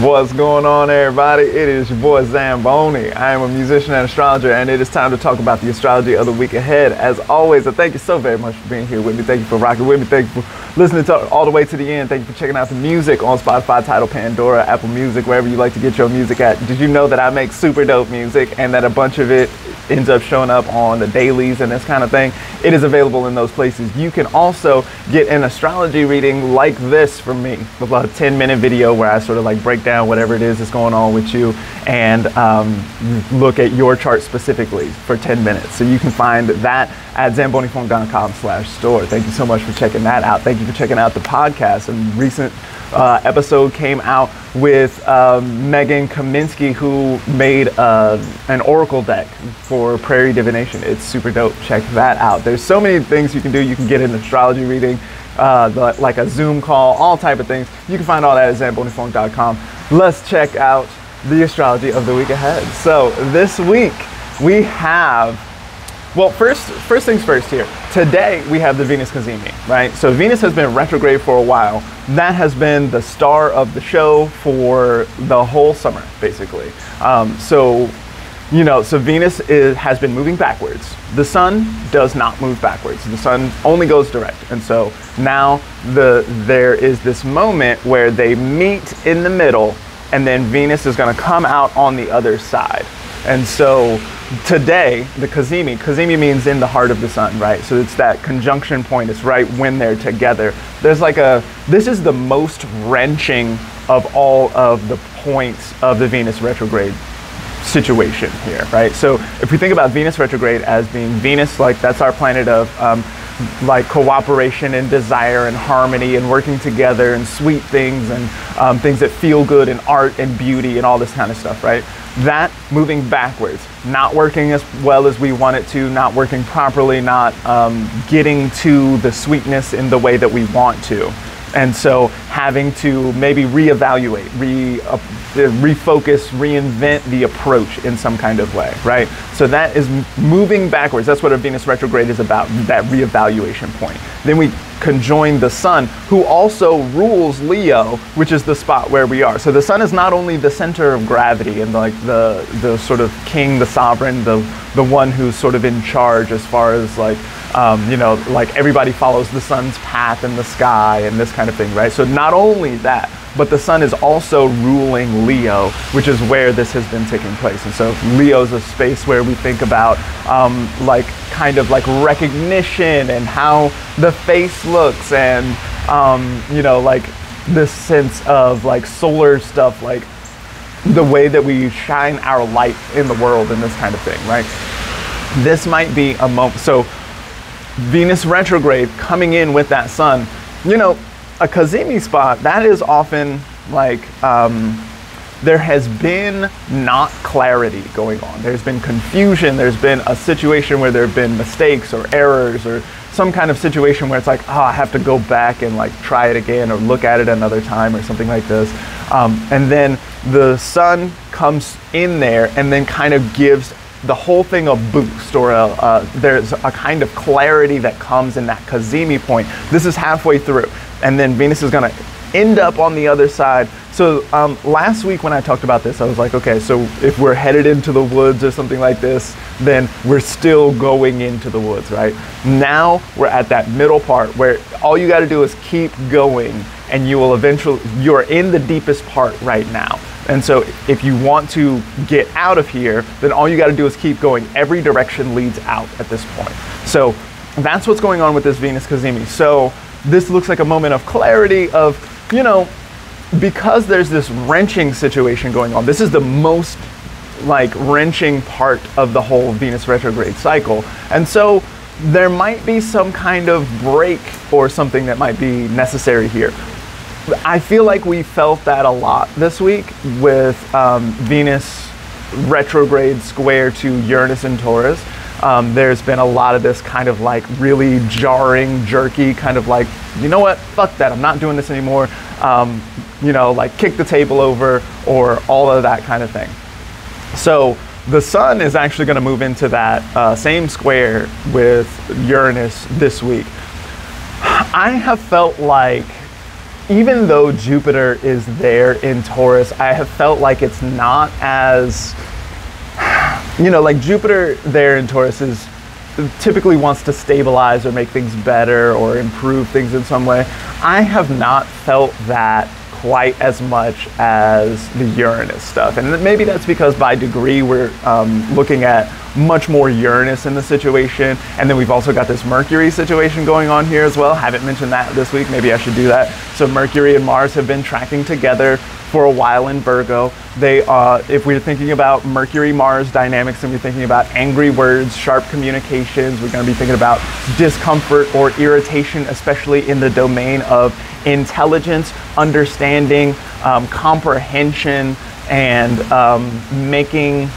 What's going on, everybody? It is your boy Zamboni. I am a musician and astrologer, and it is time to talk about the astrology of the week ahead. As always, I thank you so very much for being here with me. Thank you for rocking with me. Thank you for listening to all the way to the end. Thank you for checking out the music on Spotify, Tidal, Pandora, Apple Music, wherever you like to get your music at. Did you know that I make super dope music and that a bunch of it ends up showing up on the dailies and this kind of thing? It is available in those places. You can also get an astrology reading like this from me, about a 10-minute video where I sort of like break down whatever it is that's going on with you and look at your chart specifically for 10 minutes. So you can find that at zambonifunk.com/store. Thank you so much for checking that out. Thank you for checking out the podcast. A recent episode came out with Megan Kaminsky, who made an oracle deck for prairie divination. It's super dope. Check that out. There's so many things you can do. You can get an astrology reading, like a Zoom call, all type of things. You can find all that at zambonifunk.com. Let's check out the astrology of the week ahead. So this week we have, well, first things first here. Today we have the Venus Cazimi, right? So Venus has been retrograde for a while. That has been the star of the show for the whole summer, basically. So Venus has been moving backwards. The sun does not move backwards. The sun only goes direct. And so now there is this moment where they meet in the middle, and then Venus is going to come out on the other side. And so today, the Cazimi means in the heart of the sun, right? So it's that conjunction point. It's right when they're together. There's this is the most wrenching of all of the points of the Venus retrograde situation here, right? So if we think about Venus retrograde as being Venus, like that's our planet of like cooperation and desire and harmony and working together and sweet things and things that feel good and art and beauty and all this kind of stuff, right? That moving backwards, not working as well as we want it to, not working properly, not getting to the sweetness in the way that we want to. And so having to maybe reevaluate, refocus, reinvent the approach in some kind of way, right? So that is moving backwards. That's what a Venus retrograde is about, that reevaluation point. Then we conjoin the sun, who also rules Leo, which is the spot where we are. So the sun is not only the center of gravity and like the sort of king, the sovereign, the one who's sort of in charge as far as like, like everybody follows the sun's path in the sky and this kind of thing, right? So not only that, but the sun is also ruling Leo, which is where this has been taking place. And so Leo's a space where we think about kind of like recognition and how the face looks and, like this sense of like solar stuff, like the way that we shine our light in the world and this kind of thing, right? This might be a moment. So Venus retrograde coming in with that sun, a Cazimi spot, that is often like, there has been not clarity going on. There's been confusion. There's been a situation where there have been mistakes or errors or some kind of situation where it's like, I have to go back and like try it again or look at it another time or something like this. And then the sun comes in there and then kind of gives the whole thing a boost, or there's a kind of clarity that comes in that Cazimi point. This is halfway through, and then Venus is going to end up on the other side. So last week when I talked about this, I was like, okay, so if we're headed into the woods or something like this, then we're still going into the woods, right? Now we're at that middle part where all you got to do is keep going, and you will eventually, you're in the deepest part right now. And so if you want to get out of here, then all you got to do is keep going. Every direction leads out at this point. So that's what's going on with this Venus Cazimi. So this looks like a moment of clarity of, because there's this wrenching situation going on. This is the most like wrenching part of the whole Venus retrograde cycle. And so there might be some kind of break or something that might be necessary here. I feel like we felt that a lot this week with Venus retrograde square to Uranus and Taurus. There's been a lot of this kind of like really jarring, jerky kind of like, you know what, fuck that, I'm not doing this anymore. Like kick the table over or all of that kind of thing. So the sun is actually going to move into that same square with Uranus this week. I have felt like even though Jupiter is there in Taurus, I have felt like it's not as, like Jupiter there in Taurus is typically wants to stabilize or make things better or improve things in some way. I have not felt that quite as much as the Uranus stuff. And maybe that's because by degree we're looking at much more Uranus in the situation. And then we've also got this Mercury situation going on here as well. Haven't mentioned that this week. Maybe I should do that. So Mercury and Mars have been tracking together for a while in Virgo. They, if we're thinking about Mercury-Mars dynamics and we're thinking about angry words, sharp communications, we're going to be thinking about discomfort or irritation, especially in the domain of intelligence, understanding, comprehension, and making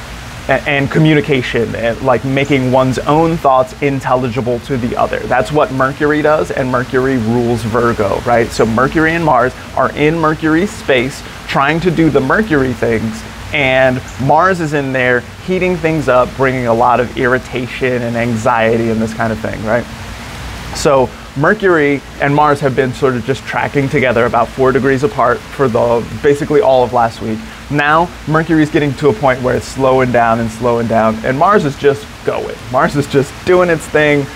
and communication, and like making one's own thoughts intelligible to the other. That's what Mercury does, and Mercury rules Virgo, right? So Mercury and Mars are in Mercury's space trying to do the Mercury things, and Mars is in there heating things up, bringing a lot of irritation and anxiety and this kind of thing, right? So Mercury and Mars have been sort of just tracking together about 4 degrees apart for basically all of last week. Now Mercury's getting to a point where it's slowing down, and Mars is just going. Mars is just doing its thing,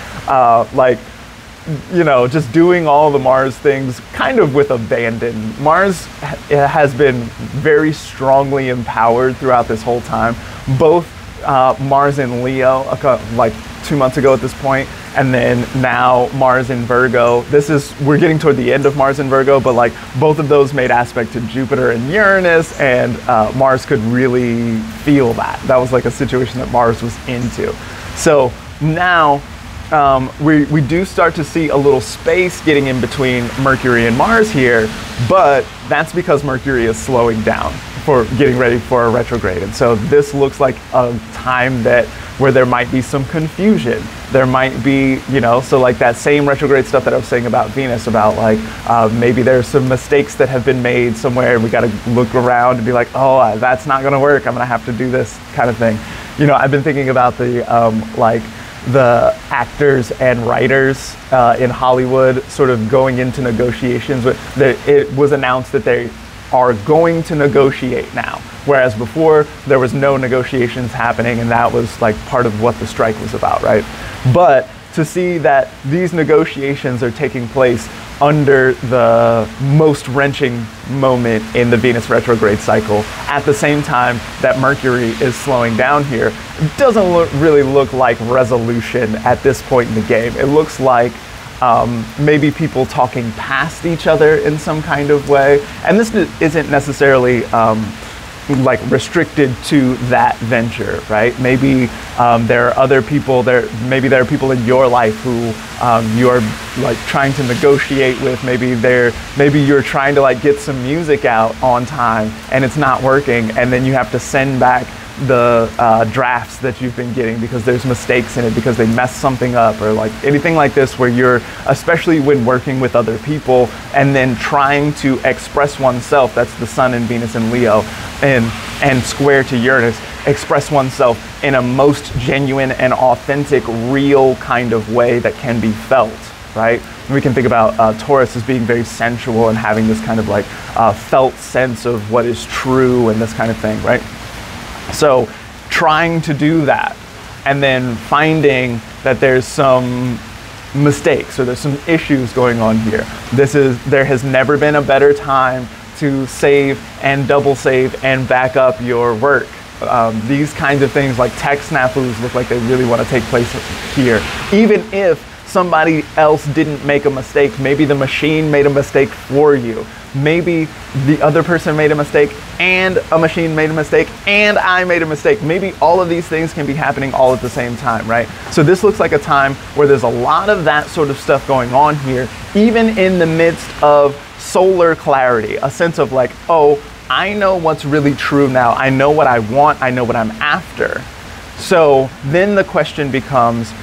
just doing all the Mars things kind of with abandon. Mars has been very strongly empowered throughout this whole time. Both Mars in Leo, like 2 months ago at this point, and then now Mars in Virgo. We're getting toward the end of Mars in Virgo, but like both of those made aspect to Jupiter and Uranus, and Mars could really feel that. That was like a situation that Mars was into. So now we do start to see a little space getting in between Mercury and Mars here, but that's because Mercury is slowing down for getting ready for a retrograde. And so this looks like a time where there might be some confusion. There might be, so like that same retrograde stuff that I was saying about Venus, about like maybe there's some mistakes that have been made somewhere, and we got to look around and be like, oh, that's not going to work. I'm going to have to do this kind of thing. I've been thinking about the actors and writers in Hollywood sort of going into negotiations. It was announced that they are going to negotiate now, whereas before there was no negotiations happening, and that was like part of what the strike was about, right? But to see that these negotiations are taking place under the most wrenching moment in the Venus retrograde cycle, at the same time that Mercury is slowing down here, doesn't really look like resolution at this point in the game. It looks like maybe people talking past each other in some kind of way. And this isn't necessarily like restricted to that venture, right? Maybe there are other people there. Maybe there are people in your life who you're like trying to negotiate with. Maybe you're trying to like get some music out on time and it's not working, and then you have to send back the drafts that you've been getting because there's mistakes in it, because they messed something up, or like anything like this, where you're, especially when working with other people and then trying to express oneself. That's the Sun and Venus and Leo, and square to Uranus, express oneself in a most genuine and authentic, real kind of way that can be felt, right? We can think about Taurus as being very sensual and having this kind of like felt sense of what is true and this kind of thing, right? So trying to do that, and then finding that there's some mistakes or there's some issues going on here. There has never been a better time to save and double save and back up your work. These kinds of things like tech snafus look like they really want to take place here. Even if somebody else didn't make a mistake, maybe the machine made a mistake for you. Maybe the other person made a mistake, and a machine made a mistake, and I made a mistake. Maybe all of these things can be happening all at the same time, right? So this looks like a time where there's a lot of that sort of stuff going on here, even in the midst of solar clarity, a sense of like, oh, I know what's really true now. I know what I want. I know what I'm after. So then the question becomes,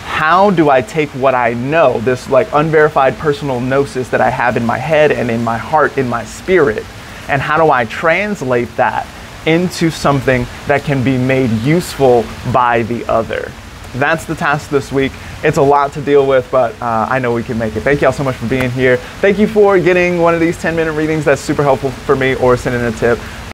how do I take what I know, this like unverified personal gnosis that I have in my head and in my heart, in my spirit, and how do I translate that into something that can be made useful by the other? that's the task this week. It's a lot to deal with, but I know we can make it. Thank you all so much for being here. Thank you for getting one of these 10-minute readings. That's super helpful for me, or sending a tip.